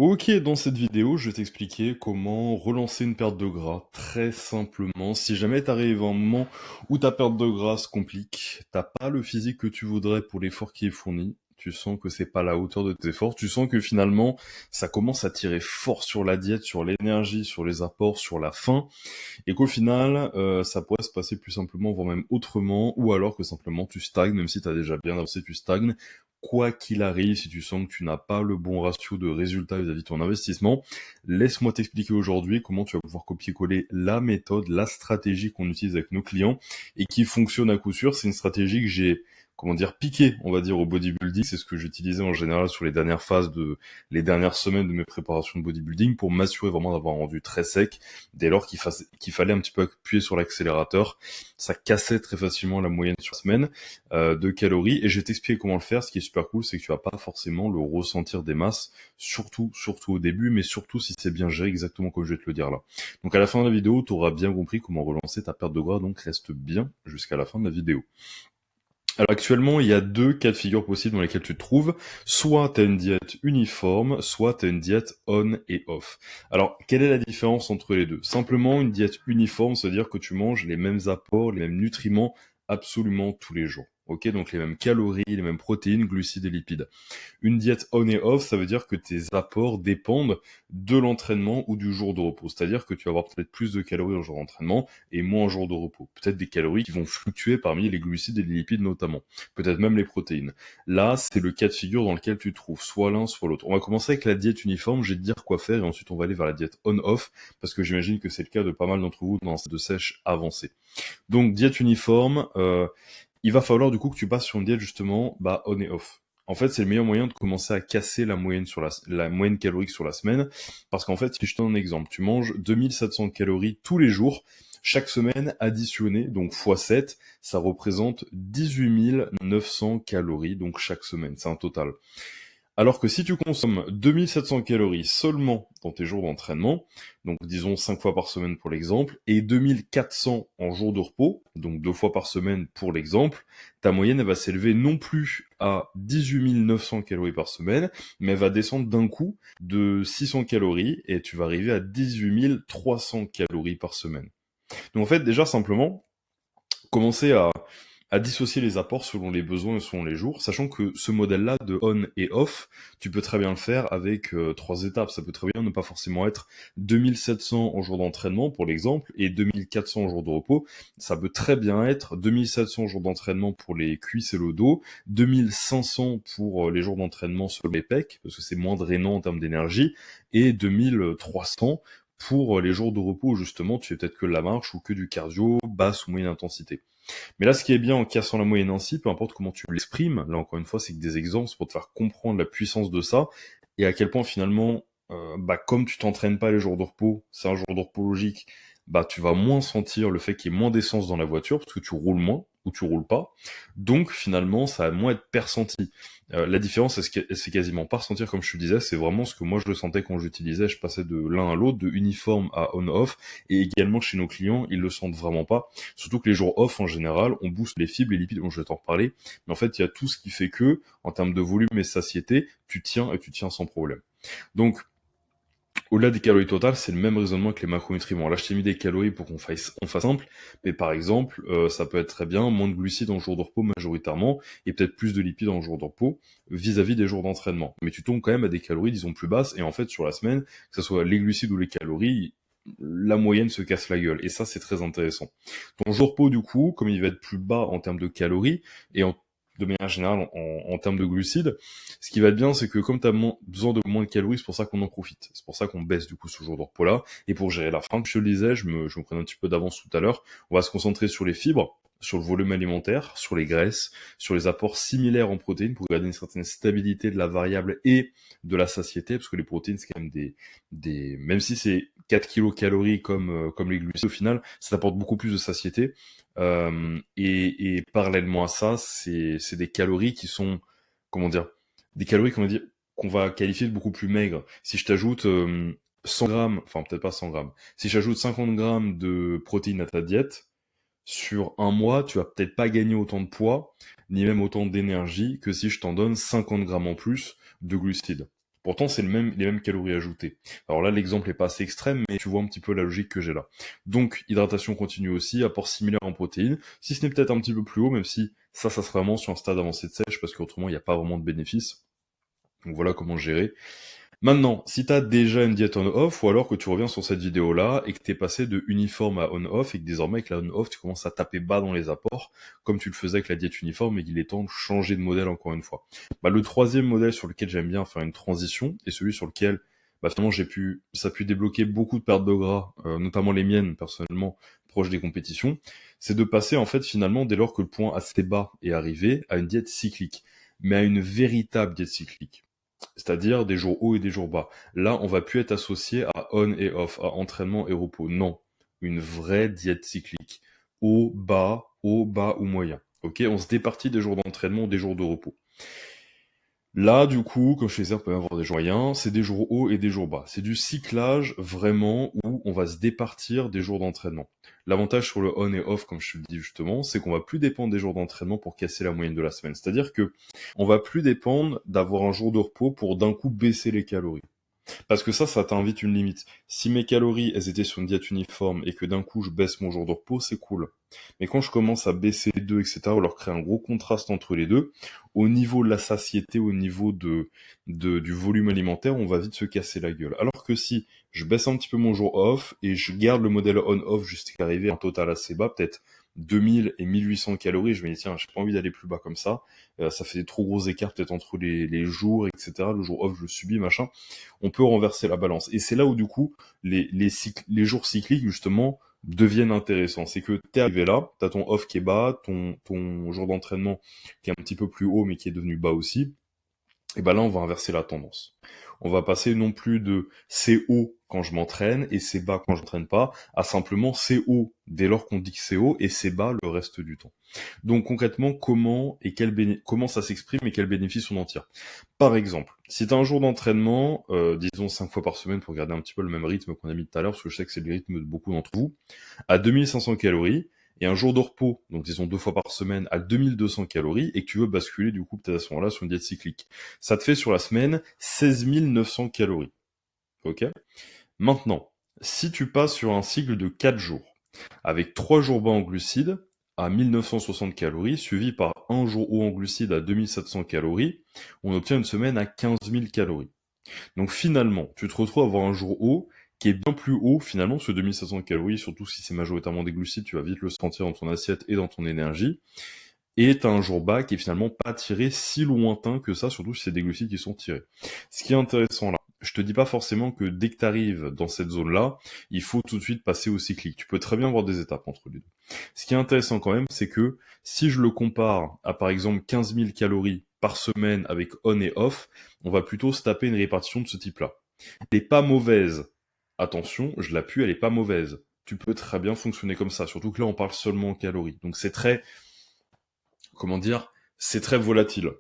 Ok, dans cette vidéo, je vais t'expliquer comment relancer une perte de gras très simplement. Si jamais t'arrives à un moment où ta perte de gras se complique, t'as pas le physique que tu voudrais pour l'effort qui est fourni, tu sens que c'est pas à la hauteur de tes efforts, tu sens que finalement ça commence à tirer fort sur la diète, sur l'énergie, sur les apports, sur la faim, et qu'au final, ça pourrait se passer plus simplement, voire même autrement, ou alors que simplement tu stagnes, même si tu as déjà bien avancé, tu stagnes. Quoi qu'il arrive, si tu sens que tu n'as pas le bon ratio de résultats vis-à-vis de ton investissement, laisse-moi t'expliquer aujourd'hui comment tu vas pouvoir copier-coller la méthode, la stratégie qu'on utilise avec nos clients et qui fonctionne à coup sûr. C'est une stratégie que j'ai, comment dire, piquée, on va dire, au bodybuilding. C'est ce que j'utilisais en général sur les dernières phases les dernières semaines de mes préparations de bodybuilding pour m'assurer vraiment d'avoir un rendu très sec. Dès lors qu'il fallait un petit peu appuyer sur l'accélérateur, ça cassait très facilement la moyenne sur la semaine de calories. Et je vais t'expliquer comment le faire. Ce qui est super cool, c'est que tu vas pas forcément le ressentir des masses, surtout au début, mais surtout si c'est bien géré, exactement comme je vais te le dire là. Donc à la fin de la vidéo, tu auras bien compris comment relancer ta perte de gras, donc reste bien jusqu'à la fin de la vidéo. Alors actuellement, il y a deux cas de figure possibles dans lesquels tu te trouves. Soit tu as une diète uniforme, soit tu as une diète on et off. Alors, quelle est la différence entre les deux? Simplement, une diète uniforme, c'est-à-dire que tu manges les mêmes apports, les mêmes nutriments absolument tous les jours. Ok, donc les mêmes calories, les mêmes protéines, glucides et lipides. Une diète on et off, ça veut dire que tes apports dépendent de l'entraînement ou du jour de repos. C'est-à-dire que tu vas avoir peut-être plus de calories en jour d'entraînement et moins en jour de repos. Peut-être des calories qui vont fluctuer parmi les glucides et les lipides notamment. Peut-être même les protéines. Là, c'est le cas de figure dans lequel tu te trouves, soit l'un, soit l'autre. On va commencer avec la diète uniforme, je vais te dire quoi faire et ensuite on va aller vers la diète on-off parce que j'imagine que c'est le cas de pas mal d'entre vous dans cette de sèche avancée. Donc diète uniforme, il va falloir du coup que tu passes sur une diète justement on et off. En fait, c'est le meilleur moyen de commencer à casser la moyenne sur la moyenne calorique sur la semaine, parce qu'en fait, si je te donne un exemple, tu manges 2700 calories tous les jours, chaque semaine additionné, donc x 7, ça représente 18 900 calories, donc chaque semaine, c'est un total. Alors que si tu consommes 2700 calories seulement dans tes jours d'entraînement, donc disons 5 fois par semaine pour l'exemple, et 2400 en jour de repos, donc 2 fois par semaine pour l'exemple, ta moyenne elle va s'élever non plus à 18 900 calories par semaine, mais elle va descendre d'un coup de 600 calories et tu vas arriver à 18 300 calories par semaine. Donc en fait déjà simplement, commencer à dissocier les apports selon les besoins et selon les jours, sachant que ce modèle-là de on et off, tu peux très bien le faire avec trois étapes. Ça peut très bien ne pas forcément être 2700 en jour d'entraînement, pour l'exemple, et 2400 en jour de repos. Ça peut très bien être 2700 jours d'entraînement pour les cuisses et le dos, 2500 pour les jours d'entraînement sur les pecs, parce que c'est moins drainant en termes d'énergie, et 2300 pour les jours de repos où justement tu fais peut-être que de la marche ou que du cardio, basse ou moyenne intensité. Mais là, ce qui est bien en cassant la moyenne ainsi, peu importe comment tu l'exprimes, là encore une fois, c'est que des exemples pour te faire comprendre la puissance de ça et à quel point finalement, comme tu t'entraînes pas les jours de repos, c'est un jour de repos logique, tu vas moins sentir le fait qu'il y ait moins d'essence dans la voiture parce que tu roules moins ou tu roules pas. Donc finalement, ça va moins être persenti. La différence, c'est quasiment pas ressentir comme je te disais, c'est vraiment ce que moi je le sentais quand j'utilisais, je passais de l'un à l'autre, de uniforme à on-off, et également chez nos clients, ils le sentent vraiment pas. Surtout que les jours off, en général, on booste les fibres, les lipides, dont je vais t'en reparler. Mais en fait, il y a tout ce qui fait que, en termes de volume et satiété, tu tiens et tu tiens sans problème. Donc, au-delà des calories totales, c'est le même raisonnement que les macronutriments. Là, je t'ai mis des calories pour on fasse simple, mais par exemple, ça peut être très bien moins de glucides en jour de repos majoritairement, et peut-être plus de lipides en jour de repos vis-à-vis des jours d'entraînement. Mais tu tombes quand même à des calories, disons, plus basses, et en fait, sur la semaine, que ce soit les glucides ou les calories, la moyenne se casse la gueule. Et ça, c'est très intéressant. Ton jour de repos, du coup, comme il va être plus bas en termes de calories, et de manière générale en termes de glucides, ce qui va être bien, c'est que comme tu as besoin de moins de calories, c'est pour ça qu'on en profite. C'est pour ça qu'on baisse du coup ce jour de repos-là. Et pour gérer la faim, comme je te le disais, je me prenais un petit peu d'avance tout à l'heure, on va se concentrer sur les fibres, sur le volume alimentaire, sur les graisses, sur les apports similaires en protéines pour garder une certaine stabilité de la variable et de la satiété, parce que les protéines, c'est quand même même si c'est 4 kilocalories comme les glucides, au final, ça apporte beaucoup plus de satiété. Et parallèlement à ça, c'est des calories qui sont, comment dire, des calories qu'on va qualifier de beaucoup plus maigres. Si je t'ajoute 100 grammes, enfin peut-être pas 100 grammes, si j'ajoute 50 grammes de protéines à ta diète, sur un mois, tu vas peut-être pas gagner autant de poids, ni même autant d'énergie que si je t'en donne 50 grammes en plus de glucides. Pourtant, c'est les mêmes calories ajoutées. Alors là, l'exemple est pas assez extrême, mais tu vois un petit peu la logique que j'ai là. Donc, hydratation continue aussi, apport similaire en protéines, si ce n'est peut-être un petit peu plus haut, même si ça serait vraiment sur un stade avancé de sèche, parce qu'autrement, il n'y a pas vraiment de bénéfice. Donc voilà comment gérer. Maintenant, si tu as déjà une diète on-off, ou alors que tu reviens sur cette vidéo-là et que tu es passé de uniforme à on-off et que désormais avec la on-off, tu commences à taper bas dans les apports, comme tu le faisais avec la diète uniforme et qu'il est temps de changer de modèle encore une fois. Bah, le troisième modèle sur lequel j'aime bien faire une transition, et celui sur lequel bah, finalement ça a pu débloquer beaucoup de pertes de gras, notamment les miennes personnellement, proches des compétitions, c'est de passer en fait finalement, dès lors que le point assez bas est arrivé, à une diète cyclique, mais à une véritable diète cyclique. C'est-à-dire des jours hauts et des jours bas. Là, on va plus être associé à on et off, à entraînement et repos. Non, une vraie diète cyclique. Haut, bas ou moyen. Ok, on se départit des jours d'entraînement ou des jours de repos. Là, du coup, comme je disais, on peut avoir des jours moyens, c'est des jours hauts et des jours bas. C'est du cyclage vraiment où on va se départir des jours d'entraînement. L'avantage sur le on et off, comme je te le dis justement, c'est qu'on va plus dépendre des jours d'entraînement pour casser la moyenne de la semaine. C'est-à-dire que on va plus dépendre d'avoir un jour de repos pour d'un coup baisser les calories. Parce que ça t'invite une limite. Si mes calories, elles étaient sur une diète uniforme et que d'un coup je baisse mon jour de repos, c'est cool. Mais quand je commence à baisser les deux, etc., ou leur créer un gros contraste entre les deux, au niveau de la satiété, au niveau du volume alimentaire, on va vite se casser la gueule. Alors que si je baisse un petit peu mon jour off et je garde le modèle on-off jusqu'à arriver à un total assez bas, peut-être 2000 et 1800 calories, je me dis tiens, j'ai pas envie d'aller plus bas comme ça, ça fait des trop gros écarts peut-être entre les jours, etc. Le jour off, je le subis, machin. On peut renverser la balance. Et c'est là où du coup, les jours cycliques, justement, deviennent intéressants. C'est que t'es arrivé là, t'as ton off qui est bas, ton jour d'entraînement qui est un petit peu plus haut, mais qui est devenu bas aussi. Et ben là, on va inverser la tendance. On va passer non plus de c'est haut quand je m'entraîne et c'est bas quand je m'entraîne pas, à simplement c'est haut dès lors qu'on dit que c'est haut et c'est bas le reste du temps. Donc concrètement, comment ça s'exprime et quels bénéfices on en tire. Par exemple, si tu as un jour d'entraînement, disons 5 fois par semaine pour garder un petit peu le même rythme qu'on a mis tout à l'heure, parce que je sais que c'est le rythme de beaucoup d'entre vous, à 2500 calories, et un jour de repos, donc disons 2 fois par semaine à 2200 calories, et que tu veux basculer du coup peut-être à ce moment-là sur une diète cyclique. Ça te fait sur la semaine 16 900 calories. Ok. Maintenant, si tu passes sur un cycle de 4 jours, avec 3 jours bas en glucides à 1960 calories, suivi par un jour haut en glucides à 2700 calories, on obtient une semaine à 15 000 calories. Donc finalement, tu te retrouves à avoir un jour haut qui est bien plus haut finalement, ce 2700 calories, surtout si c'est majoritairement des glucides, tu vas vite le sentir dans ton assiette et dans ton énergie. Et t'as un jour bas qui est finalement pas tiré si lointain que ça, surtout si c'est des glucides qui sont tirés. Ce qui est intéressant là, je te dis pas forcément que dès que tu arrives dans cette zone-là, il faut tout de suite passer au cyclique. Tu peux très bien avoir des étapes entre les deux. Ce qui est intéressant quand même, c'est que si je le compare à par exemple 15 000 calories par semaine avec on et off, on va plutôt se taper une répartition de ce type-là. Elle est pas mauvaise. Attention, je l'appuie, elle est pas mauvaise. Tu peux très bien fonctionner comme ça, surtout que là on parle seulement en calories. Donc c'est très, comment dire, c'est très volatile.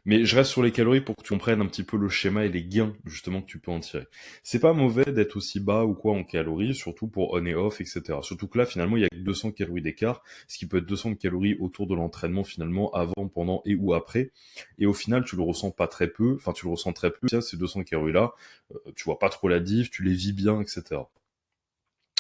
Mais je reste sur les calories pour que tu comprennes un petit peu le schéma et les gains justement que tu peux en tirer. C'est pas mauvais d'être aussi bas ou quoi en calories, surtout pour on et off, etc. Surtout que là, finalement, il y a que 200 calories d'écart, ce qui peut être 200 calories autour de l'entraînement finalement, avant, pendant et ou après. Et au final, tu le ressens pas très peu, enfin tu le ressens très peu, tiens, ces 200 calories-là, tu vois pas trop la diff, tu les vis bien, etc.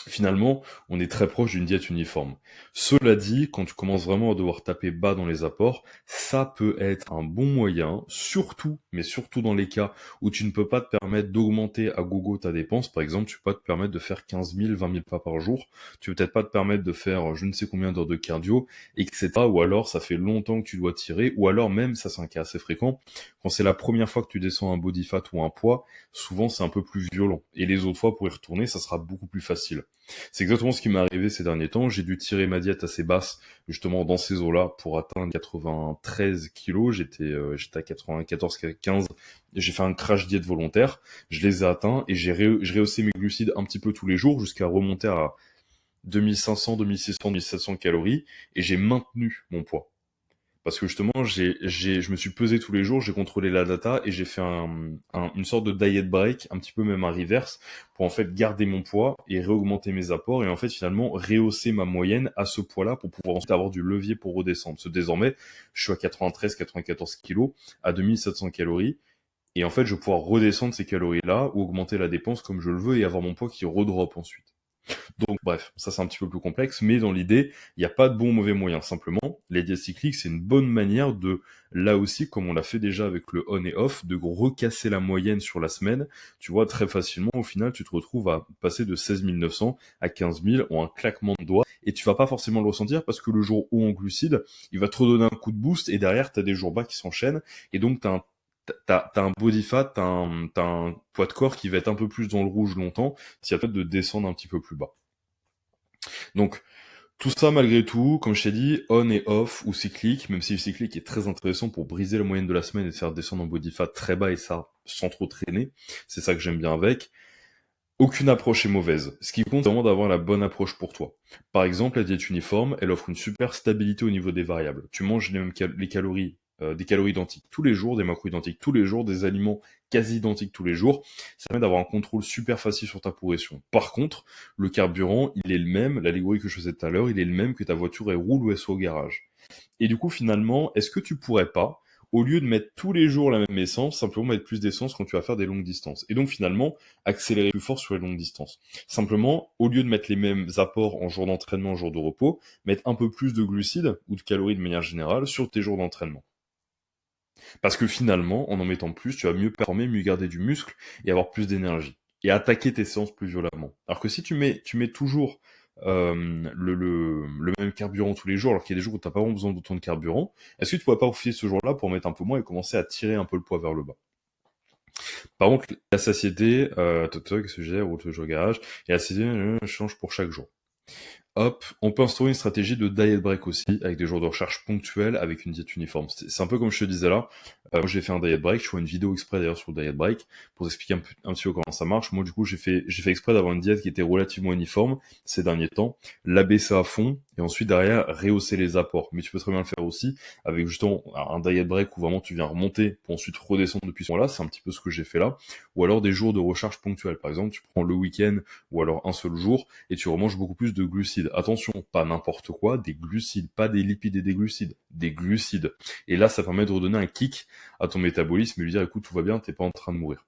Finalement, on est très proche d'une diète uniforme. Cela dit, quand tu commences vraiment à devoir taper bas dans les apports, ça peut être un bon moyen, surtout, mais surtout dans les cas où tu ne peux pas te permettre d'augmenter à gogo ta dépense. Par exemple, tu peux pas te permettre de faire 15 000, 20 000 pas par jour. Tu peux peut-être pas te permettre de faire je ne sais combien d'heures de cardio, etc. Ou alors, ça fait longtemps que tu dois tirer, ou alors même, ça c'est un cas assez fréquent, quand c'est la première fois que tu descends un body fat ou un poids, souvent c'est un peu plus violent. Et les autres fois, pour y retourner, ça sera beaucoup plus facile. C'est exactement ce qui m'est arrivé ces derniers temps. J'ai dû tirer ma diète assez basse, justement dans ces eaux-là, pour atteindre 93 kilos. J'étais à 94, 15. J'ai fait un crash diète volontaire. Je les ai atteints et j'ai rehaussé mes glucides un petit peu tous les jours jusqu'à remonter à 2500, 2600, 2700 calories et j'ai maintenu mon poids. Parce que justement, je me suis pesé tous les jours, j'ai contrôlé la data et j'ai fait une sorte de diet break, un petit peu même un reverse, pour en fait garder mon poids et réaugmenter mes apports et en fait finalement rehausser ma moyenne à ce poids-là pour pouvoir ensuite avoir du levier pour redescendre. Parce que désormais, je suis à 93, 94 kilos, à 2700 calories Et en fait, je vais pouvoir redescendre ces calories-là ou augmenter la dépense comme je le veux et avoir mon poids qui redrop ensuite. Donc bref, ça c'est un petit peu plus complexe, mais dans l'idée, il n'y a pas de bon ou mauvais moyen. Simplement, les diètes cycliques, c'est une bonne manière de, là aussi, comme on l'a fait déjà avec le on et off, de recasser la moyenne sur la semaine. Tu vois, très facilement, au final, tu te retrouves à passer de 16 900 à 15 000 en un claquement de doigts, et tu vas pas forcément le ressentir parce que le jour haut en glucides, il va te redonner un coup de boost, et derrière, tu as des jours bas qui s'enchaînent, et donc t'as un body fat, t'as un poids de corps qui va être un peu plus dans le rouge longtemps, si à peut de descendre un petit peu plus bas. Donc, tout ça, malgré tout, comme je t'ai dit, on et off ou cyclique, même si le cyclique est très intéressant pour briser la moyenne de la semaine et faire descendre un body fat très bas et ça sans trop traîner. C'est ça que j'aime bien avec. Aucune approche est mauvaise. Ce qui compte, c'est vraiment d'avoir la bonne approche pour toi. Par exemple, la diète uniforme, elle offre une super stabilité au niveau des variables. Tu manges les mêmes les calories, des calories identiques tous les jours, des macros identiques tous les jours, des aliments quasi identiques tous les jours. Ça permet d'avoir un contrôle super facile sur ta progression. Par contre, le carburant, il est le même, l'allégorie que je faisais tout à l'heure, il est le même que ta voiture, elle roule ou elle soit au garage. Et du coup, finalement, est-ce que tu pourrais pas, au lieu de mettre tous les jours la même essence, simplement mettre plus d'essence quand tu vas faire des longues distances? Et donc, finalement, accélérer plus fort sur les longues distances. Simplement, au lieu de mettre les mêmes apports en jour d'entraînement, en jour de repos, mettre un peu plus de glucides ou de calories de manière générale sur tes jours d'entraînement. Parce que finalement, en mettant plus, tu vas mieux performer, mieux garder du muscle et avoir plus d'énergie. Et attaquer tes séances plus violemment. Alors que si tu mets toujours le même carburant tous les jours, alors qu'il y a des jours où tu n'as pas vraiment besoin d'autant de carburant, est-ce que tu pourrais pas profiter ce jour-là pour mettre un peu moins et commencer à tirer un peu le poids vers le bas? Par contre, la satiété, toc toc, sujet, route au garage, et la satiété change pour chaque jour. Hop, on peut instaurer une stratégie de diet break aussi, avec des jours de recherche ponctuels, avec une diète uniforme. C'est un peu comme je te disais là. Moi, j'ai fait un diet break. Je fais une vidéo exprès d'ailleurs sur le diet break pour expliquer un petit peu comment ça marche. Moi, du coup, j'ai fait exprès d'avoir une diète qui était relativement uniforme ces derniers temps, l'abaisser à fond et ensuite derrière rehausser les apports. Mais tu peux très bien le faire aussi avec justement un diet break où vraiment tu viens remonter pour ensuite redescendre depuis ce point-là. C'est un petit peu ce que j'ai fait là. Ou alors des jours de recharge ponctuels. Par exemple, tu prends le week-end ou alors un seul jour et tu remanges beaucoup plus de glucides. Attention, pas n'importe quoi, des glucides, pas des lipides et des glucides, des glucides. Et là, ça permet de redonner un kick à ton métabolisme et lui dire, écoute, tout va bien, t'es pas en train de mourir.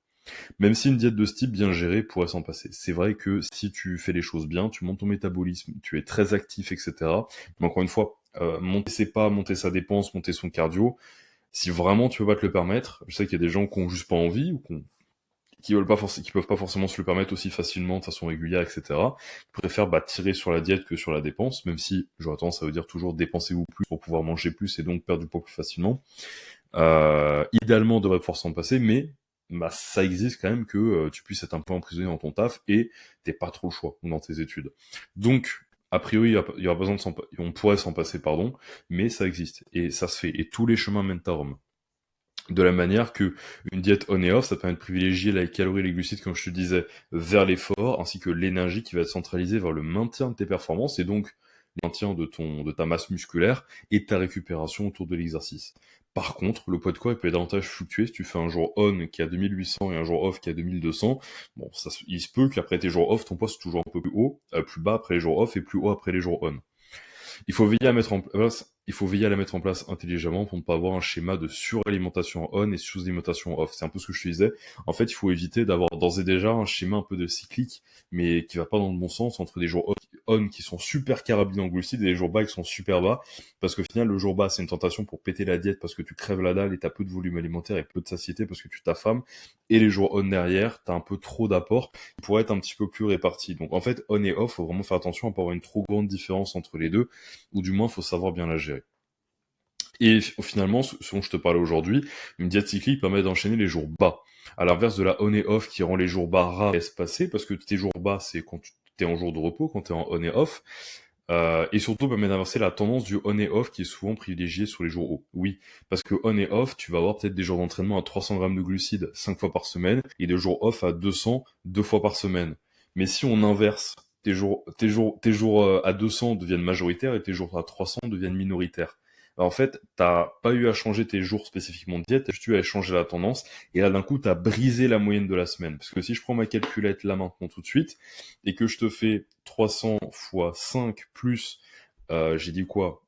Même si une diète de ce type bien gérée pourrait s'en passer. C'est vrai que si tu fais les choses bien, tu montes ton métabolisme, tu es très actif, etc. Mais encore une fois, monter ses pas, monter sa dépense, monter son cardio, si vraiment tu veux pas te le permettre, je sais qu'il y a des gens qui ont juste pas envie ou qui peuvent pas forcément se le permettre aussi facilement de façon régulière, etc. Ils préfèrent tirer sur la diète que sur la dépense, même si j'aurais tendance à vous dire toujours dépensez-vous plus pour pouvoir manger plus et donc perdre du poids plus facilement. Idéalement, on devrait pouvoir s'en passer, mais ça existe quand même que tu puisses être un peu emprisonné dans ton taf et t'es pas trop le choix dans tes études. Donc, a priori, il y aura besoin de on pourrait s'en passer, pardon, mais ça existe et ça se fait. Et tous les chemins mènent à Rome. De la manière que une diète on et off, ça permet de privilégier les calories et les glucides, comme je te disais, vers l'effort, ainsi que l'énergie qui va être centralisée vers le maintien de tes performances et donc le maintien de ta masse musculaire et de ta récupération autour de l'exercice. Par contre, le poids de corps il peut davantage fluctuer si tu fais un jour on qui est à 2800 et un jour off qui est à 2200. Bon, il se peut qu'après tes jours off, ton poids soit toujours un peu plus haut, plus bas après les jours off et plus haut après les jours on. Il faut veiller à la mettre en place intelligemment pour ne pas avoir un schéma de suralimentation on et sous-alimentation off. C'est un peu ce que je te disais. En fait, il faut éviter d'avoir d'ores et déjà un schéma un peu de cyclique, mais qui va pas dans le bon sens entre des jours on qui sont super carabinés en glucides et des jours bas qui sont super bas. Parce qu'au final, le jour bas, c'est une tentation pour péter la diète parce que tu crèves la dalle et t'as peu de volume alimentaire et peu de satiété parce que tu t'affames. Et les jours on derrière, t'as un peu trop d'apport pour être un petit peu plus réparti. Donc en fait, on et off, faut vraiment faire attention à pas avoir une trop grande différence entre les deux, ou du moins, faut savoir bien la gérer. Et finalement, ce dont je te parlais aujourd'hui, une diète cyclique permet d'enchaîner les jours bas. À l'inverse de la on et off qui rend les jours bas rares et espacés, parce que tes jours bas, c'est quand tu es en jour de repos, quand tu es en on et off, et surtout permet d'inverser la tendance du on et off qui est souvent privilégié sur les jours hauts. Oui, parce que on et off, tu vas avoir peut-être des jours d'entraînement à 300 grammes de glucides 5 fois par semaine, et des jours off à 200 2 fois par semaine. Mais si on inverse, tes jours à 200 deviennent majoritaires et tes jours à 300 deviennent minoritaires. Bah, en fait, t'as pas eu à changer tes jours spécifiquement de diète, t'as juste eu à changer la tendance, et là d'un coup, t'as brisé la moyenne de la semaine. Parce que si je prends ma calculette là maintenant tout de suite, et que je te fais 300 fois 5 plus, j'ai dit quoi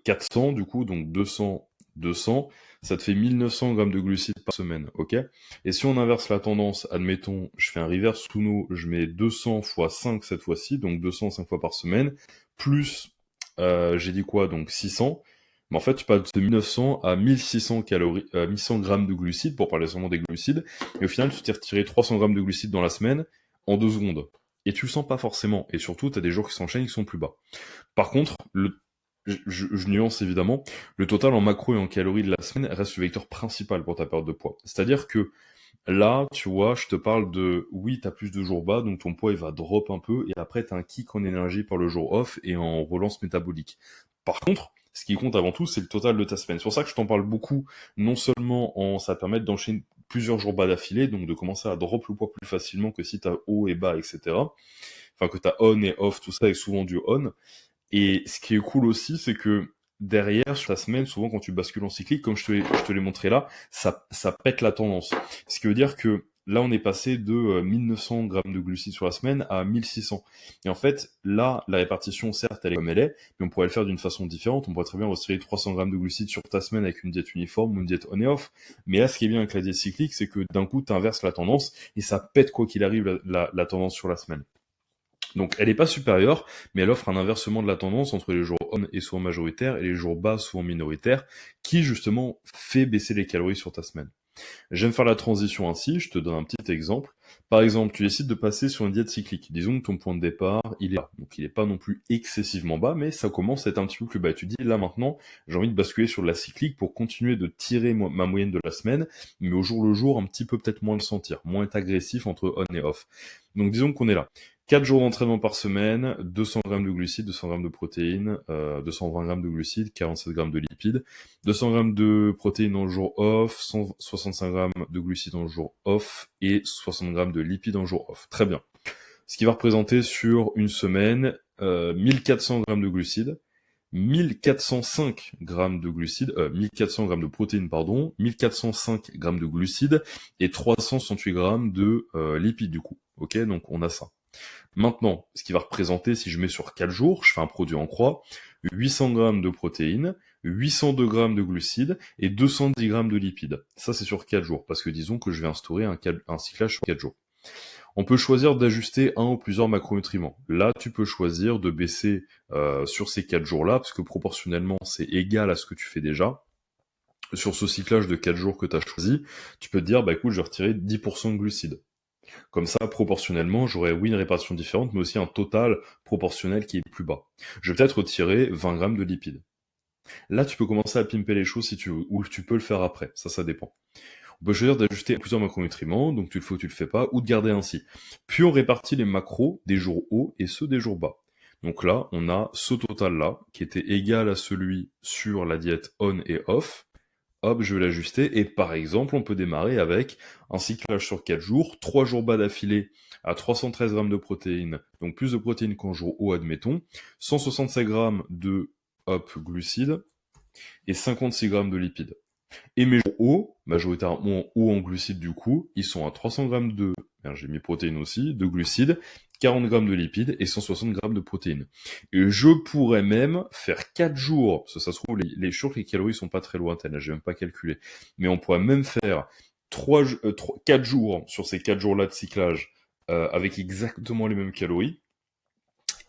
400 du coup, donc 200, 200, ça te fait 1900 grammes de glucides par semaine, ok? Et si on inverse la tendance, admettons, je fais un reverse Uno, je mets 200 fois 5 cette fois-ci, donc 200 5 fois par semaine, plus, j'ai dit quoi, donc 600. Mais en fait, tu passes de 1900 à 1600 calories, 1100 grammes de glucides, pour parler seulement des glucides, et au final, tu t'es retiré 300 grammes de glucides dans la semaine, en 2 secondes. Et tu le sens pas forcément, et surtout, tu as des jours qui s'enchaînent qui sont plus bas. Par contre, je nuance évidemment, le total en macro et en calories de la semaine reste le vecteur principal pour ta perte de poids. C'est-à-dire que là, tu vois, je te parle de, oui, t'as plus de jours bas, donc ton poids il va drop un peu, et après t'as un kick en énergie par le jour off et en relance métabolique. Par contre, ce qui compte avant tout, c'est le total de ta semaine. C'est pour ça que je t'en parle beaucoup, non seulement ça permet d'enchaîner plusieurs jours bas d'affilée, donc de commencer à drop le poids plus facilement que si t'as haut et bas, etc. Enfin, que t'as on et off, tout ça est souvent du on. Et ce qui est cool aussi, c'est que derrière, sur ta semaine, souvent quand tu bascules en cyclique, comme je te l'ai montré là, ça pète la tendance. Ce qui veut dire que là, on est passé de 1900 grammes de glucides sur la semaine à 1600. Et en fait, là, la répartition, certes, elle est comme elle est, mais on pourrait le faire d'une façon différente. On pourrait très bien retirer 300 grammes de glucides sur ta semaine avec une diète uniforme ou une diète on et off. Mais là, ce qui est bien avec la diète cyclique, c'est que d'un coup, tu inverses la tendance et ça pète, quoi qu'il arrive, la tendance sur la semaine. Donc elle n'est pas supérieure, mais elle offre un inversement de la tendance entre les jours on et souvent majoritaires et les jours bas souvent minoritaires, qui justement fait baisser les calories sur ta semaine. J'aime faire la transition ainsi, je te donne un petit exemple. Par exemple, tu décides de passer sur une diète cyclique. Disons que ton point de départ, il est là. Donc il n'est pas non plus excessivement bas, mais ça commence à être un petit peu plus bas. Et tu dis, là maintenant, j'ai envie de basculer sur de la cyclique pour continuer de tirer ma moyenne de la semaine, mais au jour le jour, un petit peu peut-être moins le sentir, moins être agressif entre on et off. Donc disons qu'on est là. 4 jours d'entraînement par semaine, 200 grammes de glucides, 200 grammes de protéines, 220 grammes de glucides, 47 grammes de lipides, 200 grammes de protéines en jour off, 165 grammes de glucides en jour off et 60 grammes de lipides en jour off. Très bien. Ce qui va représenter sur une semaine 1400 grammes de glucides, 1405 grammes de glucides, 1400 grammes de protéines, pardon, 1405 grammes de glucides et 368 grammes de lipides du coup. Ok, donc on a ça. Maintenant, ce qui va représenter, si je mets sur 4 jours, je fais un produit en croix, 800 grammes de protéines, 802 grammes de glucides et 210 grammes de lipides. Ça, c'est sur 4 jours, parce que disons que je vais instaurer un cyclage sur 4 jours. On peut choisir d'ajuster un ou plusieurs macronutriments. Là, tu peux choisir de baisser sur ces 4 jours-là, parce que proportionnellement, c'est égal à ce que tu fais déjà. Sur ce cyclage de 4 jours que tu as choisi, tu peux te dire, bah écoute, je vais retirer 10% de glucides. Comme ça, proportionnellement, j'aurai oui une répartition différente, mais aussi un total proportionnel qui est plus bas. Je vais peut-être retirer 20 grammes de lipides. Là, tu peux commencer à pimper les choses si tu veux, ou tu peux le faire après, ça dépend. On peut choisir d'ajuster plusieurs macronutriments, donc tu le fais ou tu le fais pas, ou de garder ainsi. Puis on répartit les macros des jours hauts et ceux des jours bas. Donc là, on a ce total-là, qui était égal à celui sur la diète on et off. Hop, je vais l'ajuster, et par exemple, on peut démarrer avec un cyclage sur 4 jours, 3 jours bas d'affilée à 313 grammes de protéines, donc plus de protéines qu'en jour haut, admettons, 165 grammes de glucides, et 56 grammes de lipides. Et mes jours hauts, majoritairement hauts en glucides du coup, ils sont à 300 grammes j'ai mis protéines aussi, de glucides, 40 grammes de lipides et 160 grammes de protéines. Et je pourrais même faire 4 jours, parce que ça se trouve, les calories sont pas très lointaines, là, j'ai même pas calculé, mais on pourrait même faire 4 jours sur ces 4 jours-là de cyclage, avec exactement les mêmes calories.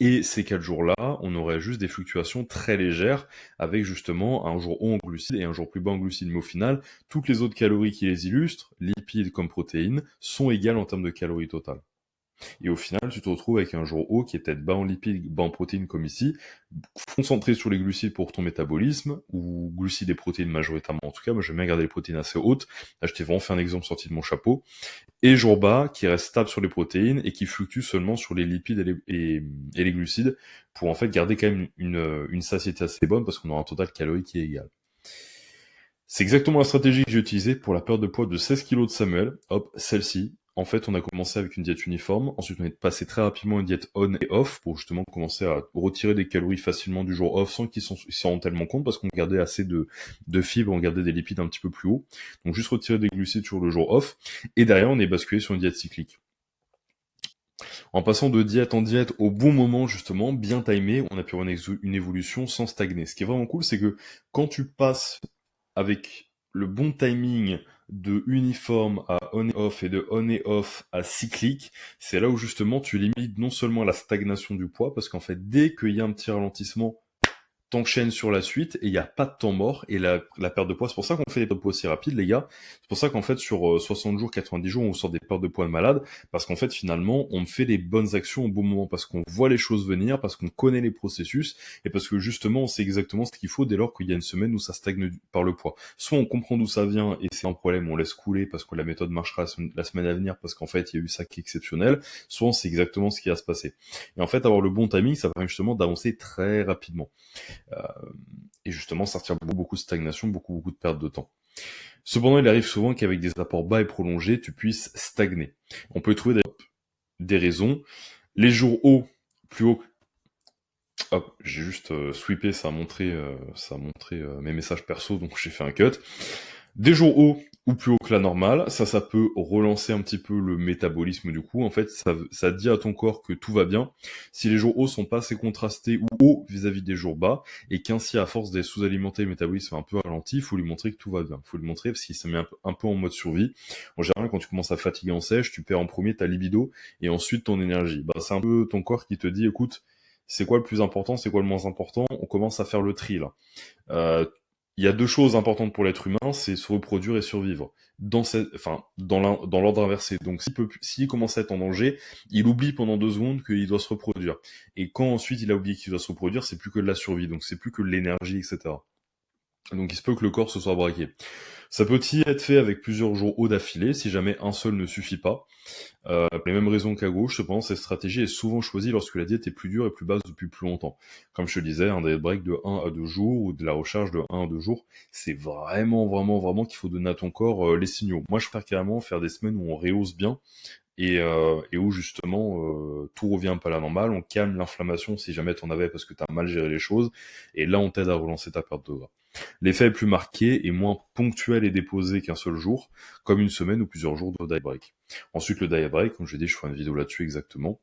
Et ces 4 jours-là, on aurait juste des fluctuations très légères, avec justement un jour haut en glucides et un jour plus bas en glucides. Mais au final, toutes les autres calories qui les illustrent, lipides comme protéines, sont égales en termes de calories totales. Et au final, tu te retrouves avec un jour haut qui est peut-être bas en lipides, bas en protéines comme ici, concentré sur les glucides pour ton métabolisme, ou glucides et protéines majoritairement en tout cas. Moi, j'aime bien garder les protéines assez hautes. Là, je t'ai vraiment fait un exemple sorti de mon chapeau. Et jour bas, qui reste stable sur les protéines et qui fluctue seulement sur les lipides et les glucides, pour en fait garder quand même une satiété assez bonne, parce qu'on aura un total calorique qui est égal. C'est exactement la stratégie que j'ai utilisée pour la perte de poids de 16 kg de Samuel. Hop, celle-ci. En fait, on a commencé avec une diète uniforme. Ensuite, on est passé très rapidement à une diète on et off pour justement commencer à retirer des calories facilement du jour off sans qu'ils s'en rendent tellement compte, parce qu'on gardait assez de fibres, on gardait des lipides un petit peu plus haut. Donc, juste retirer des glucides sur le jour off. Et derrière, on est basculé sur une diète cyclique. En passant de diète en diète au bon moment, justement, bien timé, on a pu avoir une évolution sans stagner. Ce qui est vraiment cool, c'est que quand tu passes avec le bon timing de uniforme à on et off et de on et off à cyclique, c'est là où justement tu limites non seulement la stagnation du poids, parce qu'en fait, dès qu'il y a un petit ralentissement, t'enchaînes sur la suite et il n'y a pas de temps mort et la perte de poids, c'est pour ça qu'on fait des pertes de poids aussi rapides les gars, c'est pour ça qu'en fait sur 60 jours, 90 jours on sort des pertes de poids de malade, parce qu'en fait finalement on fait les bonnes actions au bon moment, parce qu'on voit les choses venir, parce qu'on connaît les processus et parce que justement on sait exactement ce qu'il faut dès lors qu'il y a une semaine où ça stagne par le poids. Soit on comprend d'où ça vient et c'est un problème, on laisse couler parce que la méthode marchera la semaine à venir parce qu'en fait il y a eu ça qui est exceptionnel, soit on sait exactement ce qui va se passer. Et en fait avoir le bon timing ça permet justement d'avancer très rapidement. Euh, et justement sortir beaucoup de stagnation, beaucoup de perte de temps. Cependant, il arrive souvent qu'avec des apports bas et prolongés, tu puisses stagner. On peut trouver des raisons. Les jours hauts, plus haut. Hop, j'ai juste sweepé, ça a montré mes messages perso, donc j'ai fait un cut. Des jours hauts ou plus haut que la normale, ça peut relancer un petit peu le métabolisme du coup. En fait, ça dit à ton corps que tout va bien. Si les jours hauts sont pas assez contrastés ou hauts vis-à-vis des jours bas, et qu'ainsi à force d'être sous-alimenté, le métabolisme est un peu ralenti, il faut lui montrer que tout va bien. Il faut lui montrer parce qu'il se met un peu en mode survie. En général, quand tu commences à fatiguer en sèche, tu perds en premier ta libido et ensuite ton énergie. Bah, c'est un peu ton corps qui te dit, écoute, c'est quoi le plus important, c'est quoi le moins important, on commence à faire le tri là. Euh, il y a deux choses importantes pour l'être humain, c'est se reproduire et survivre. Dans l'ordre inversé. Donc, s'il commence à être en danger, il oublie pendant 2 secondes qu'il doit se reproduire. Et quand ensuite il a oublié qu'il doit se reproduire, c'est plus que de la survie. Donc, c'est plus que de l'énergie, etc. Donc, il se peut que le corps se soit braqué. Ça peut aussi être fait avec plusieurs jours hauts d'affilée, si jamais un seul ne suffit pas. Pour les mêmes raisons qu'à gauche, cependant, cette stratégie est souvent choisie lorsque la diète est plus dure et plus basse depuis plus longtemps. Comme je te disais, un diet break de 1 à 2 jours ou de la recharge de 1 à 2 jours, c'est vraiment qu'il faut donner à ton corps les signaux. Moi, je préfère carrément faire des semaines où on rehausse bien et où justement tout revient un peu à la normale, on calme l'inflammation si jamais t'en avais parce que t'as mal géré les choses, et là on t'aide à relancer ta perte de gras. L'effet est plus marqué et moins ponctuel et déposé qu'un seul jour, comme une semaine ou plusieurs jours de diet break. Ensuite le diet break, comme je l'ai dit, je ferai une vidéo là-dessus exactement.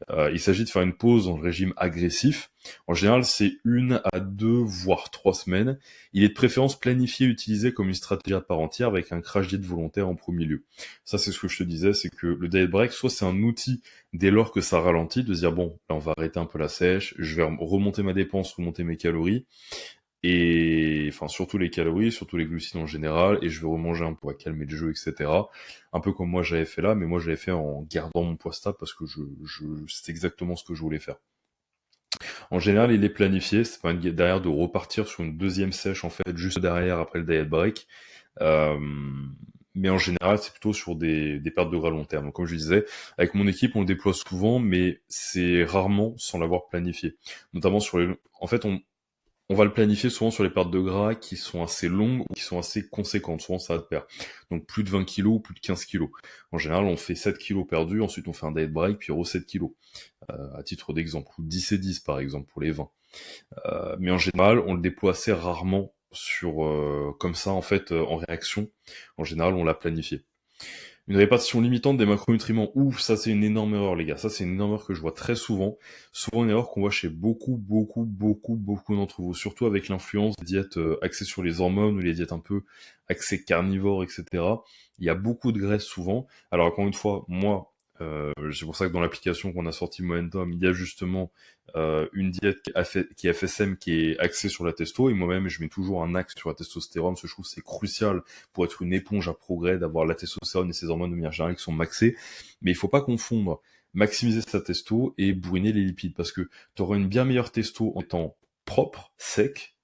Il s'agit de faire une pause dans le régime agressif. En général, c'est 1 à 2, voire 3 semaines. Il est de préférence planifié et utilisé comme une stratégie à part entière avec un crash diet volontaire en premier lieu. Ça, c'est ce que je te disais, c'est que le diet break, soit c'est un outil dès lors que ça ralentit, de se dire, bon, là, on va arrêter un peu la sèche, je vais remonter ma dépense, remonter mes calories, et enfin surtout les calories, surtout les glucides en général, et je vais remanger un peu à calmer le jeu, etc. Un peu comme moi j'avais fait là, mais moi j'avais fait en gardant mon poids stable parce que c'est exactement ce que je voulais faire. En général, il est planifié, c'est pas derrière de repartir sur une deuxième sèche en fait juste derrière après le diet break. Euh, mais en général, c'est plutôt sur des pertes de gras long terme. Donc, comme je disais, avec mon équipe, on le déploie souvent, mais c'est rarement sans l'avoir planifié. Notamment sur les, en fait, on va le planifier souvent sur les pertes de gras qui sont assez longues ou qui sont assez conséquentes. Souvent, ça va de pair. Donc, plus de 20 kilos ou plus de 15 kilos. En général, on fait 7 kilos perdus, ensuite on fait un diet break, puis re 7 kilos, à titre d'exemple. Ou 10 et 10, par exemple, pour les 20. Mais en général, on le déploie assez rarement sur comme ça, en fait, en réaction. En général, on l'a planifié. Une répartition limitante des macronutriments. Ouf, ça c'est une énorme erreur, les gars. Ça c'est une énorme erreur que je vois très souvent. Souvent une erreur qu'on voit chez beaucoup d'entre vous. Surtout avec l'influence des diètes axées sur les hormones ou les diètes un peu axées carnivores, etc. Il y a beaucoup de graisse souvent. Alors encore une fois, moi, c'est pour ça que dans l'application qu'on a sorti Momentum, il y a justement une diète qui est FSM qui est axée sur la testo. Et moi-même, je mets toujours un axe sur la testostérone parce que je trouve que c'est crucial pour être une éponge à progrès, d'avoir la testostérone et ses hormones de manière générale qui sont maxées. Mais il faut pas confondre maximiser sa testo et bourriner les lipides, parce que tu auras une bien meilleure testo en étant propre, sec,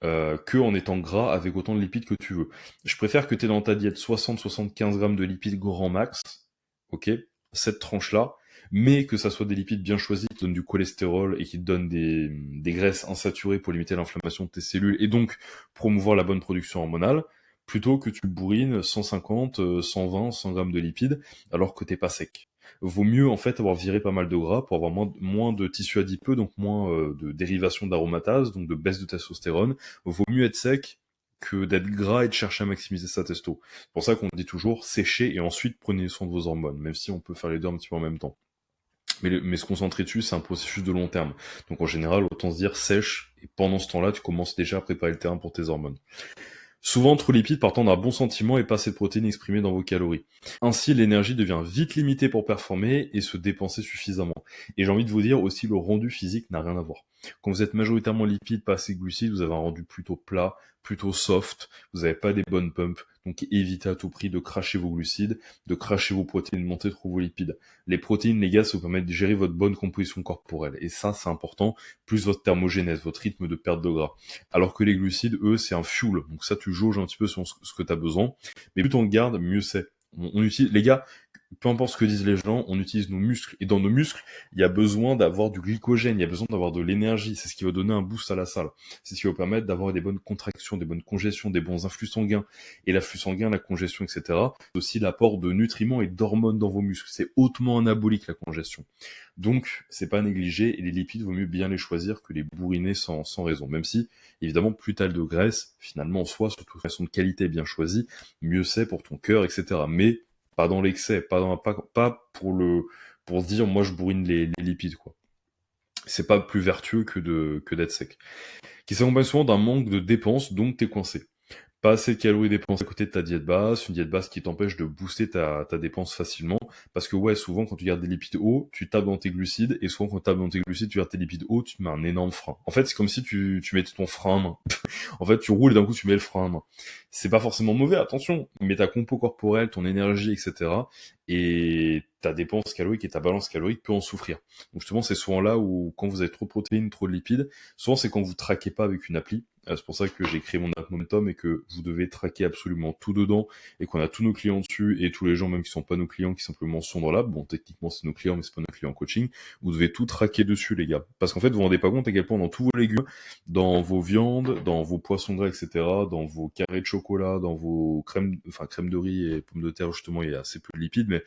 que en étant gras avec autant de lipides que tu veux. Je préfère que tu aies dans ta diète 60-75 grammes de lipides grand max, ok, cette tranche-là, mais que ça soit des lipides bien choisis qui donnent du cholestérol et qui te donnent des graisses insaturées pour limiter l'inflammation de tes cellules et donc promouvoir la bonne production hormonale, plutôt que tu bourrines 150, 120, 100 grammes de lipides alors que t'es pas sec. Vaut mieux en fait avoir viré pas mal de gras pour avoir moins de tissu adipeux, donc moins de dérivation d'aromatase, donc de baisse de testostérone. Vaut mieux être sec que d'être gras et de chercher à maximiser sa testo. C'est pour ça qu'on dit toujours séchez et ensuite prenez soin de vos hormones, même si on peut faire les deux un petit peu en même temps. Mais se concentrer dessus, c'est un processus de long terme. Donc en général, autant se dire sèche, et pendant ce temps-là, tu commences déjà à préparer le terrain pour tes hormones. Souvent, trop lipides partant d'un bon sentiment et pas assez de protéines exprimées dans vos calories. Ainsi, l'énergie devient vite limitée pour performer et se dépenser suffisamment. Et j'ai envie de vous dire aussi, le rendu physique n'a rien à voir. Quand vous êtes majoritairement lipides, pas assez glucides, vous avez un rendu plutôt plat, plutôt soft, vous n'avez pas des bonnes pumps, donc évitez à tout prix de cracher vos glucides, de cracher vos protéines, monter trop vos lipides. Les protéines, les gars, ça vous permet de gérer votre bonne composition corporelle, et ça, c'est important, plus votre thermogénèse, votre rythme de perte de gras. Alors que les glucides, eux, c'est un fuel, donc ça, tu jauges un petit peu sur ce que tu as besoin, mais plus on le garde, mieux c'est. On utilise, les gars, peu importe ce que disent les gens, on utilise nos muscles. Et dans nos muscles, il y a besoin d'avoir du glycogène, il y a besoin d'avoir de l'énergie. C'est ce qui va donner un boost à la salle. C'est ce qui va permettre d'avoir des bonnes contractions, des bonnes congestions, des bons influx sanguins. Et l'afflux sanguin, la congestion, etc. C'est aussi l'apport de nutriments et d'hormones dans vos muscles. C'est hautement anabolique, la congestion. Donc, c'est pas négligé. Et les lipides, vaut mieux bien les choisir que les bourriner sans raison. Même si, évidemment, plus t'as de graisse, finalement, en soi, surtout de façon de qualité bien choisie, mieux c'est pour ton cœur, etc. Mais pas dans l'excès, pas pour se dire moi je bourrine les lipides quoi. C'est pas plus vertueux que d'être sec. Qui s'accompagne souvent d'un manque de dépenses, donc t'es coincé. Pas assez de calories dépensées à côté de ta diète basse, une diète basse qui t'empêche de booster ta dépense facilement. Parce que ouais, souvent quand tu gardes des lipides hauts, tu tapes dans tes glucides, et souvent quand tu tapes dans tes glucides, tu gardes tes lipides hauts, tu te mets un énorme frein. En fait, c'est comme si tu mettais ton frein à main. En fait, tu roules et d'un coup tu mets le frein à main. C'est pas forcément mauvais, attention, mais ta compo corporelle, ton énergie, etc. et ta dépense calorique et ta balance calorique peut en souffrir. Donc justement, c'est souvent là où, quand vous avez trop de protéines, trop de lipides, souvent c'est quand vous traquez pas avec une appli. C'est pour ça que j'ai créé mon app Momentum et que vous devez traquer absolument tout dedans et qu'on a tous nos clients dessus et tous les gens même qui sont pas nos clients qui simplement sont dans l'app. Bon, techniquement c'est nos clients mais c'est pas nos clients en coaching. Vous devez tout traquer dessus les gars. Parce qu'en fait vous vous rendez pas compte à quel point dans tous vos légumes, dans vos viandes, dans vos poissons gras, etc., dans vos carrés de chocolat, dans vos crème de riz et pommes de terre justement, il y a assez peu de lipides, mais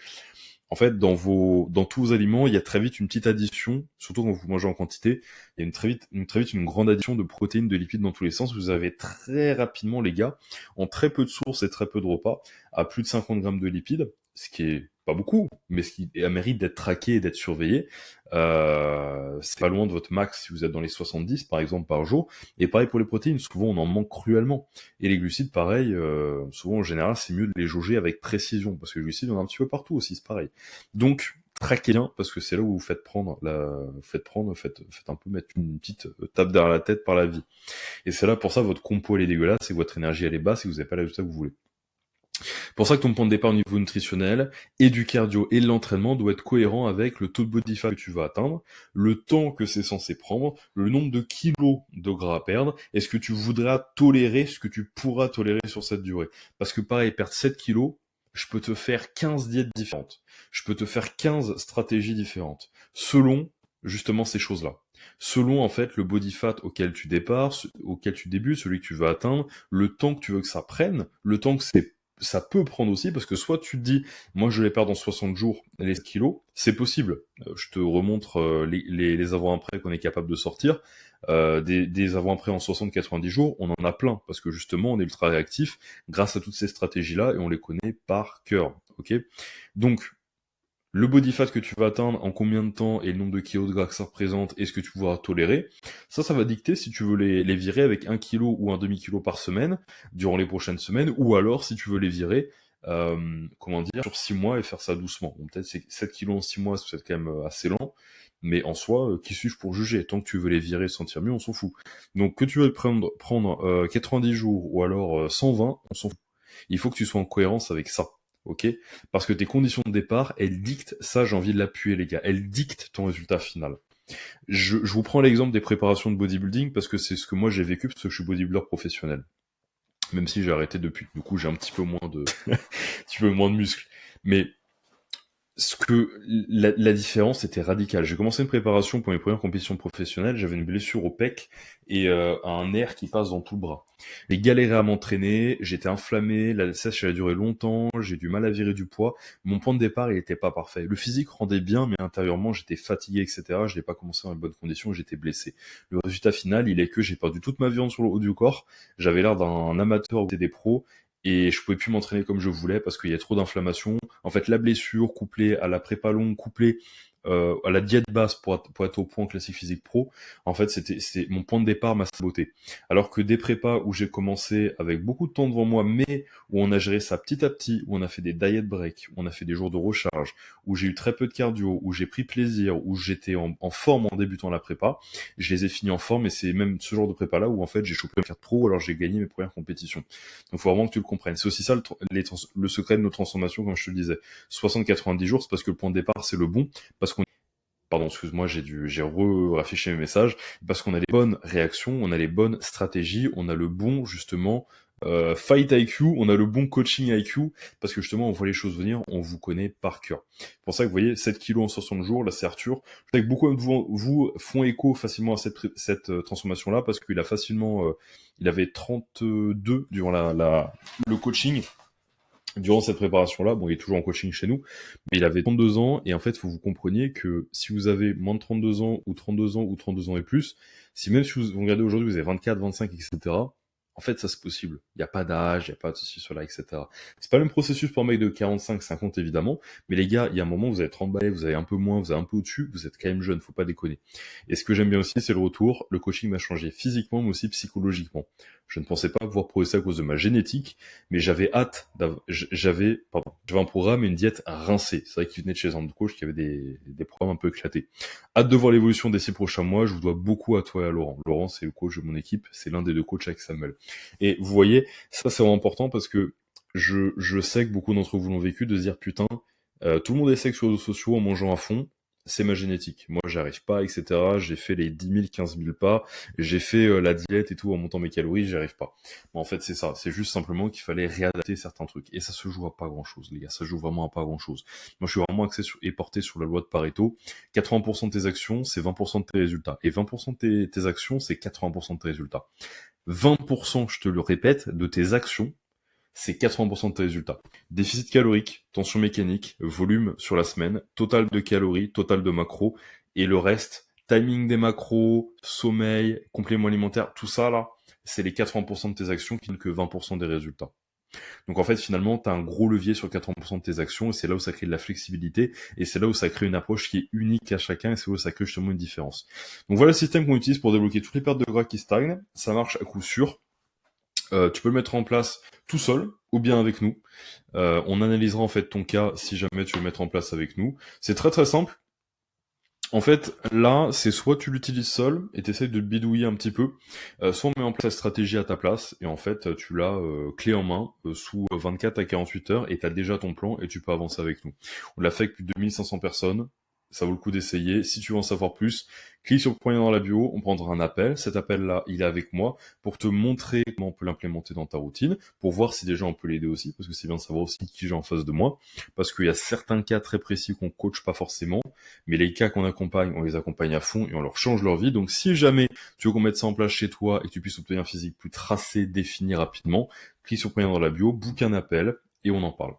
en fait, dans tous vos aliments, il y a très vite une petite addition, surtout quand vous mangez en quantité, il y a très vite une grande addition de protéines, de lipides dans tous les sens. Vous avez très rapidement, les gars, en très peu de sources et très peu de repas, à plus de 50 grammes de lipides, ce qui est pas beaucoup, mais ce qui a mérite d'être traqué et d'être surveillé. C'est pas loin de votre max si vous êtes dans les 70, par exemple, par jour. Et pareil pour les protéines, souvent on en manque cruellement. Et les glucides, pareil, souvent en général, c'est mieux de les jauger avec précision, parce que les glucides, on en a un petit peu partout aussi, c'est pareil. Donc, traquez bien, parce que c'est là où vous faites un peu mettre une petite tape derrière la tête par la vie. Et c'est là, pour ça, votre compo, elle est dégueulasse, et votre énergie, elle est basse, et vous n'avez pas le résultat que vous voulez. Pour ça que ton point de départ au niveau nutritionnel et du cardio et de l'entraînement doit être cohérent avec le taux de body fat que tu vas atteindre, le temps que c'est censé prendre, le nombre de kilos de gras à perdre, et ce que tu voudras tolérer, ce que tu pourras tolérer sur cette durée. Parce que pareil, perdre 7 kilos, je peux te faire 15 diètes différentes. Je peux te faire 15 stratégies différentes. Selon, justement, ces choses-là. Selon, en fait, le body fat auquel tu départs, auquel tu débutes, celui que tu veux atteindre, le temps que tu veux que ça prenne, le temps que ça peut prendre aussi, parce que soit tu te dis, moi je les perds dans 60 jours, les kilos, c'est possible. Je te remontre les avant-après qu'on est capable de sortir. Des avant-après en 60-90 jours, on en a plein, parce que justement on est ultra réactif grâce à toutes ces stratégies-là, et on les connaît par cœur. Ok. Donc, le body fat que tu vas atteindre, en combien de temps, et le nombre de kilos de gras que ça représente, et ce que tu pourras tolérer, ça va dicter si tu veux les virer avec 1 kilo ou un demi-kilo par semaine, durant les prochaines semaines, ou alors si tu veux les virer, sur 6 mois et faire ça doucement. Bon, peut-être 7 kilos en 6 mois, c'est peut-être quand même assez lent, mais en soi, qui suis-je pour juger? Tant que tu veux les virer et sentir mieux, on s'en fout. Donc que tu veux prendre 90 jours, ou alors 120, on s'en fout. Il faut que tu sois en cohérence avec ça. Ok, parce que tes conditions de départ, elles dictent, ça j'ai envie de l'appuyer les gars, elles dictent ton résultat final. Je vous prends l'exemple des préparations de bodybuilding parce que c'est ce que moi j'ai vécu parce que je suis bodybuilder professionnel. Même si j'ai arrêté depuis, du coup j'ai un petit peu moins de, un petit peu moins de muscles. Mais la différence était radicale. J'ai commencé une préparation pour mes premières compétitions professionnelles, j'avais une blessure au pec et un nerf qui passe dans tout le bras. J'ai galéré à m'entraîner, j'étais inflammé, la sèche elle a duré longtemps, j'ai du mal à virer du poids. Mon point de départ il était pas parfait. Le physique rendait bien, mais intérieurement j'étais fatigué, etc. Je n'ai pas commencé dans les bonnes conditions, j'étais blessé. Le résultat final il est que j'ai perdu toute ma viande sur le haut du corps, j'avais l'air d'un amateur ou des pros, et je pouvais plus m'entraîner comme je voulais parce qu'il y a trop d'inflammation. En fait, la blessure couplée à la prépa longue, couplée à la diète basse pour être au point classique physique pro, en fait, c'est mon point de départ m'a saboté. Alors que des prépas où j'ai commencé avec beaucoup de temps devant moi, mais où on a géré ça petit à petit, où on a fait des diet breaks, où on a fait des jours de recharge, où j'ai eu très peu de cardio, où j'ai pris plaisir, où j'étais en forme en débutant la prépa, je les ai finis en forme et c'est même ce genre de prépa là où en fait j'ai chopé une carte pro alors j'ai gagné mes premières compétitions. Donc faut vraiment que tu le comprennes. C'est aussi ça le secret de nos transformations, comme je te le disais. 60-90 jours, c'est parce que le point de départ c'est le bon, parce qu'on pardon, excuse-moi, j'ai raffiché mes messages, parce qu'on a les bonnes réactions, on a les bonnes stratégies, on a le bon, justement, fight IQ, on a le bon coaching IQ, parce que justement, on voit les choses venir, on vous connaît par cœur. C'est pour ça que vous voyez, 7 kilos en 60 jours, là c'est Arthur. Je sais que beaucoup de vous font écho facilement à cette transformation-là, parce qu'il a facilement, il avait 32 durant le coaching, durant cette préparation-là. Bon, il est toujours en coaching chez nous, mais il avait 32 ans, et en fait, il faut que vous compreniez que si vous avez moins de 32 ans, ou 32 ans, ou 32 ans et plus, si même si vous regardez aujourd'hui, vous avez 24, 25, etc., en fait, ça c'est possible. Il n'y a pas d'âge, il n'y a pas de ceci, cela, etc. C'est pas le même processus pour un mec de 45, 50, évidemment, mais les gars, il y a un moment, vous avez 30 balais, vous avez un peu moins, vous avez un peu au-dessus, vous êtes quand même jeune, faut pas déconner. Et ce que j'aime bien aussi, c'est le retour. Le coaching m'a changé physiquement, mais aussi psychologiquement. Je ne pensais pas pouvoir progresser à cause de ma génétique, mais j'avais hâte j'avais un programme et une diète rincée. C'est vrai qu'il venait de chez un coach qui avait des programmes un peu éclatés. Hâte de voir l'évolution des 6 prochains mois. Je vous dois beaucoup à toi et à Laurent. Laurent, c'est le coach de mon équipe. C'est l'un des deux coachs avec Samuel. Et vous voyez, ça c'est vraiment important parce que je sais que beaucoup d'entre vous l'ont vécu, de se dire putain, tout le monde essaie sur les réseaux sociaux en mangeant à fond. C'est ma génétique. Moi, j'arrive pas, etc. J'ai fait les 10 000, 15 000 pas. J'ai fait la diète et tout en montant mes calories. J'y arrive pas. Mais en fait, c'est ça. C'est juste simplement qu'il fallait réadapter certains trucs. Et ça se joue à pas grand chose, les gars. Ça se joue vraiment à pas grand chose. Moi, je suis vraiment axé et porté sur la loi de Pareto. 80% de tes actions, c'est 20% de tes résultats. Et 20% de tes actions, c'est 80% de tes résultats. 20%, je te le répète, de tes actions, c'est 80% de tes résultats. Déficit calorique, tension mécanique, volume sur la semaine, total de calories, total de macros, et le reste, timing des macros, sommeil, compléments alimentaires, tout ça là, c'est les 80% de tes actions qui ne que 20% des résultats. Donc en fait, finalement, tu as un gros levier sur 80% de tes actions, et c'est là où ça crée de la flexibilité, et c'est là où ça crée une approche qui est unique à chacun, et c'est là où ça crée justement une différence. Donc voilà le système qu'on utilise pour débloquer toutes les pertes de gras qui stagnent. Ça marche à coup sûr. Tu peux le mettre en place tout seul ou bien avec nous. On analysera en fait ton cas si jamais tu veux le mettre en place avec nous. C'est très très simple. En fait, là, c'est soit tu l'utilises seul et t'essayes de le bidouiller un petit peu, soit on met en place la stratégie à ta place et en fait, tu l'as clé en main sous 24 à 48 heures et t'as déjà ton plan et tu peux avancer avec nous. On l'a fait avec plus de 2500 personnes. Ça vaut le coup d'essayer. Si tu veux en savoir plus, clique sur le point dans la bio, on prendra un appel. Cet appel-là, il est avec moi pour te montrer comment on peut l'implémenter dans ta routine, pour voir si déjà on peut l'aider aussi, parce que c'est bien de savoir aussi qui j'ai en face de moi, parce qu'il y a certains cas très précis qu'on coach pas forcément, mais les cas qu'on accompagne, on les accompagne à fond et on leur change leur vie. Donc si jamais tu veux qu'on mette ça en place chez toi et que tu puisses obtenir un physique plus tracé, défini rapidement, clique sur le point dans la bio, book un appel et on en parle.